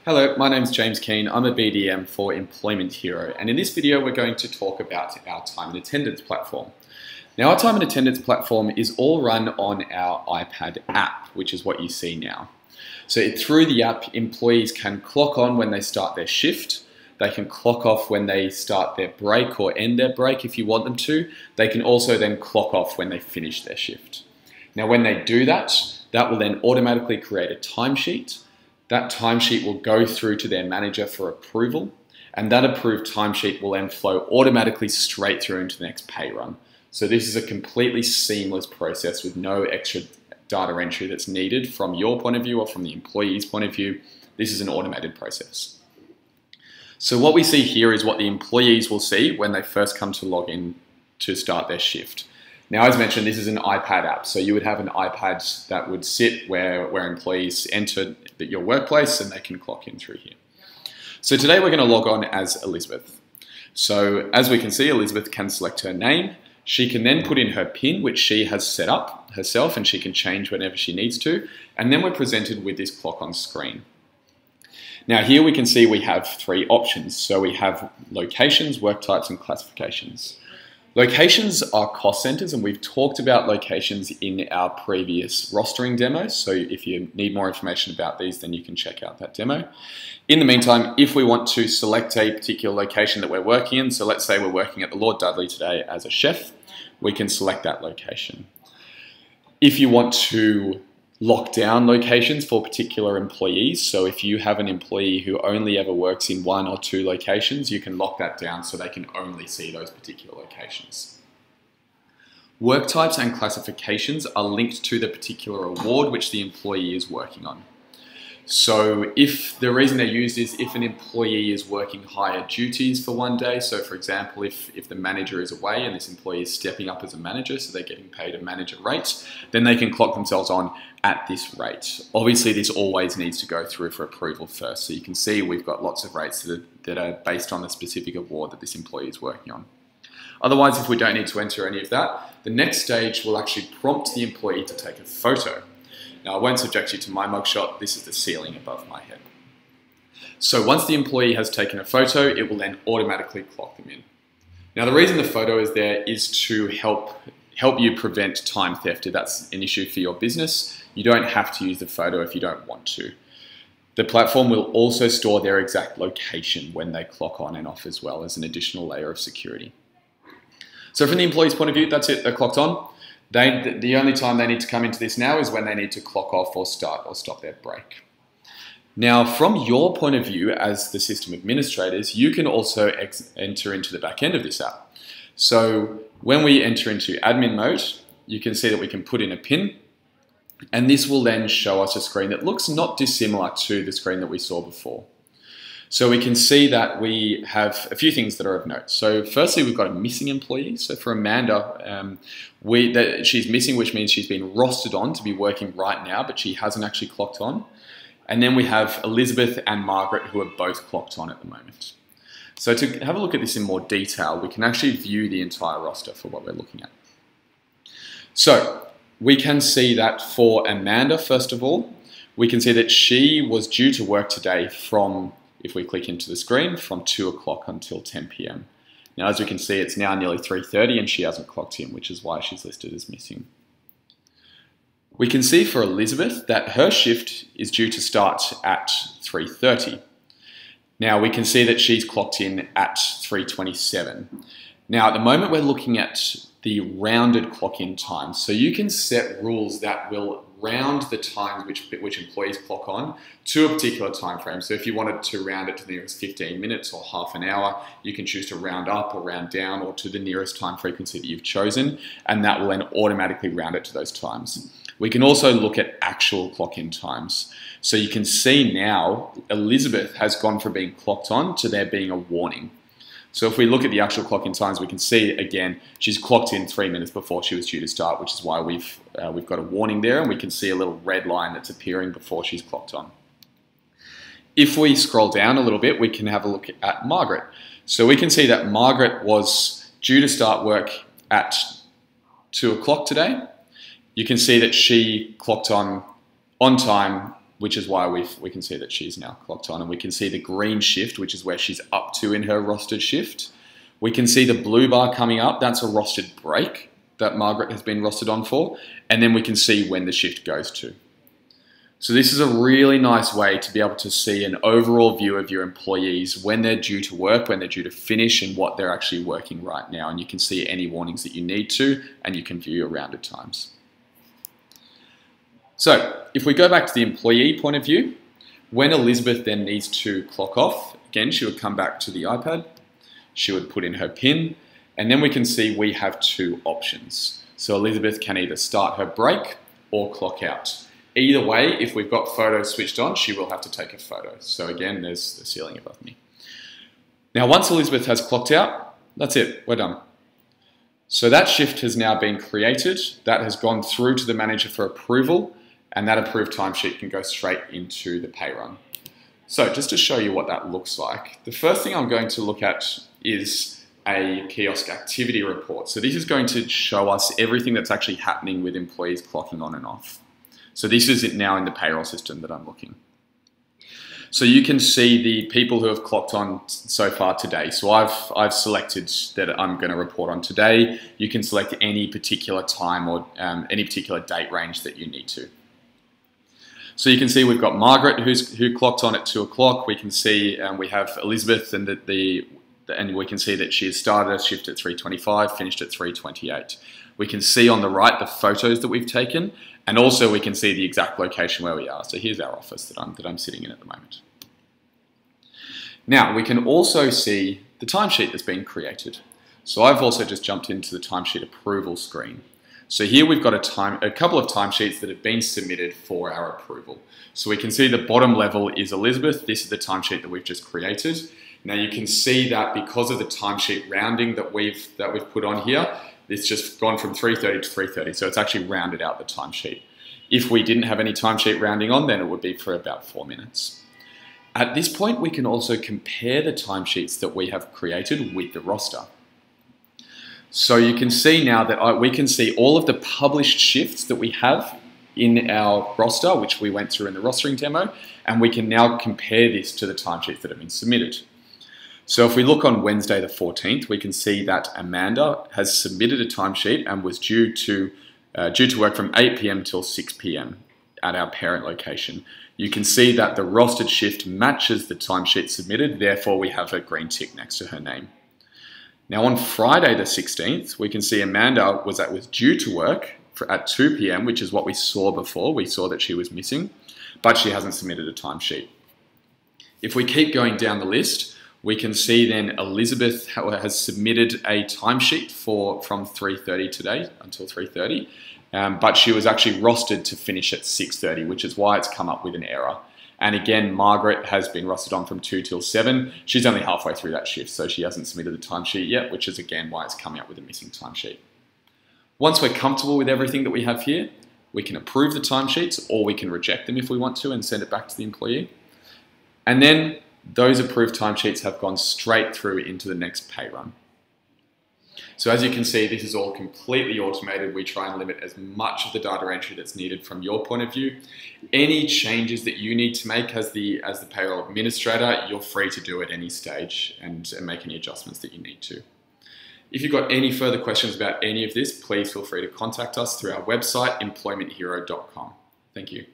Hello, my name is James Keane. I'm a BDM for Employment Hero, and in this video we're going to talk about our time and attendance platform. Now, our time and attendance platform is all run on our iPad app, which is what you see now. So through the app, employees can clock on when they start their shift. They can clock off when they start their break or end their break if you want them to. They can also then clock off when they finish their shift. Now, when they do that, that will then automatically create a timesheet. That timesheet will go through to their manager for approval, and that approved timesheet will then flow automatically straight through into the next pay run. So this is a completely seamless process with no extra data entry that's needed from your point of view or from the employee's point of view. This is an automated process. So what we see here is what the employees will see when they first come to log in to start their shift. Now, as mentioned, this is an iPad app, so you would have an iPad that would sit where employees enter your workplace and they can clock in through here. So today we're going to log on as Elizabeth. So as we can see, Elizabeth can select her name. She can then put in her PIN, which she has set up herself, and she can change whenever she needs to. And then we're presented with this clock on screen. Now here we can see we have three options. So we have locations, work types, and classifications. Locations are cost centers, and we've talked about locations in our previous rostering demos. So if you need more information about these, then you can check out that demo. In the meantime, if we want to select a particular location that we're working in, so let's say we're working at the Lord Dudley today as a chef, we can select that location. If you want to lock down locations for particular employees, so if you have an employee who only ever works in one or two locations, you can lock that down so they can only see those particular locations. Work types and classifications are linked to the particular award which the employee is working on. So if the reason they're used is if an employee is working higher duties for one day, so for example, if the manager is away and this employee is stepping up as a manager, so they're getting paid a manager rate, then they can clock themselves on at this rate. Obviously, this always needs to go through for approval first. So you can see we've got lots of rates that are based on the specific award that this employee is working on. Otherwise, if we don't need to enter any of that, the next stage will actually prompt the employee to take a photo. Now, I won't subject you to my mugshot. This is the ceiling above my head. So once the employee has taken a photo, it will then automatically clock them in. Now, the reason the photo is there is to help you prevent time theft if that's an issue for your business. You don't have to use the photo if you don't want to. The platform will also store their exact location when they clock on and off as well as an additional layer of security. So from the employee's point of view, that's it, they're clocked on. The only time they need to come into this now is when they need to clock off or start or stop their break. Now, from your point of view as the system administrators, you can also enter into the back end of this app. So when we enter into admin mode, you can see that we can put in a PIN, and this will then show us a screen that looks not dissimilar to the screen that we saw before. So we can see that we have a few things that are of note. So firstly, we've got a missing employee. So for Amanda, she's missing, which means she's been rostered on to be working right now, but she hasn't actually clocked on. And then we have Elizabeth and Margaret, who are both clocked on at the moment. So to have a look at this in more detail, we can actually view the entire roster for what we're looking at. So we can see that for Amanda, first of all, we can see that she was due to work today from, if we click into the screen, from 2 o'clock until 10 p.m. Now, as we can see, it's now nearly 3:30 and she hasn't clocked in, which is why she's listed as missing. We can see for Elizabeth that her shift is due to start at 3:30. Now, we can see that she's clocked in at 3:27. Now, at the moment, we're looking at the rounded clock-in time. So you can set rules that will round the times which employees clock on to a particular time frame. So if you wanted to round it to the nearest 15 minutes or half an hour, you can choose to round up or round down or to the nearest time frequency that you've chosen, and that will then automatically round it to those times. We can also look at actual clock-in times. So you can see now Elizabeth has gone from being clocked on to there being a warning. So if we look at the actual clock-in times, we can see, again, she's clocked in 3 minutes before she was due to start, which is why we've got a warning there, and we can see a little red line that's appearing before she's clocked on. If we scroll down a little bit, we can have a look at Margaret. So we can see that Margaret was due to start work at 2 o'clock today. You can see that she clocked on time which is why we can see that she's now clocked on, and we can see the green shift, which is where she's up to in her rostered shift. We can see the blue bar coming up. That's a rostered break that Margaret has been rostered on for, and then we can see when the shift goes to. So this is a really nice way to be able to see an overall view of your employees when they're due to work, when they're due to finish, and what they're actually working right now. And you can see any warnings that you need to, and you can view your rounded times. So if we go back to the employee point of view, when Elizabeth then needs to clock off, again, she would come back to the iPad, she would put in her PIN, and then we can see we have two options. So Elizabeth can either start her break or clock out. Either way, if we've got photos switched on, she will have to take a photo. So again, there's the ceiling above me. Now, once Elizabeth has clocked out, that's it, we're done. So that shift has now been created, that has gone through to the manager for approval, and that approved timesheet can go straight into the pay run. So just to show you what that looks like, the first thing I'm going to look at is a Kiosk activity report. So this is going to show us everything that's actually happening with employees clocking on and off. So this is it now in the payroll system that I'm looking. So you can see the people who have clocked on so far today. So I've selected that I'm going to report on today. You can select any particular time or any particular date range that you need to. So you can see we've got Margaret who clocked on at 2 o'clock. We can see we have Elizabeth and we can see that she has started her shift at 3:25, finished at 3:28. We can see on the right the photos that we've taken, and also we can see the exact location where we are. So here's our office that I'm sitting in at the moment. Now we can also see the timesheet that's been created. So I've also just jumped into the timesheet approval screen. So here we've got a couple of timesheets that have been submitted for our approval. So we can see the bottom level is Elizabeth. This is the timesheet that we've just created. Now you can see that because of the timesheet rounding that we've put on here, it's just gone from 3:30 to 3:30. So it's actually rounded out the timesheet. If we didn't have any timesheet rounding on, then it would be for about 4 minutes. At this point, we can also compare the timesheets that we have created with the roster. So you can see now that we can see all of the published shifts that we have in our roster, which we went through in the rostering demo, and we can now compare this to the timesheets that have been submitted. So if we look on Wednesday the 14th, we can see that Amanda has submitted a timesheet and was due to work from 8 p.m. till 6 p.m. at our parent location. You can see that the rostered shift matches the timesheet submitted, therefore we have a green tick next to her name. Now on Friday the 16th, we can see Amanda was due to work at 2 p.m, which is what we saw before. We saw that she was missing, but she hasn't submitted a timesheet. If we keep going down the list, we can see then Elizabeth has submitted a timesheet from 3:30 today until 3:30, but she was actually rostered to finish at 6:30, which is why it's come up with an error. And again, Margaret has been rostered on from 2 till 7. She's only halfway through that shift, so she hasn't submitted the timesheet yet, which is again why it's coming up with a missing timesheet. Once we're comfortable with everything that we have here, we can approve the timesheets or we can reject them if we want to and send it back to the employee. And then those approved timesheets have gone straight through into the next pay run. So as you can see, this is all completely automated. We try and limit as much of the data entry that's needed from your point of view. Any changes that you need to make as the payroll administrator, you're free to do at any stage and make any adjustments that you need to. If you've got any further questions about any of this, please feel free to contact us through our website, employmenthero.com. Thank you.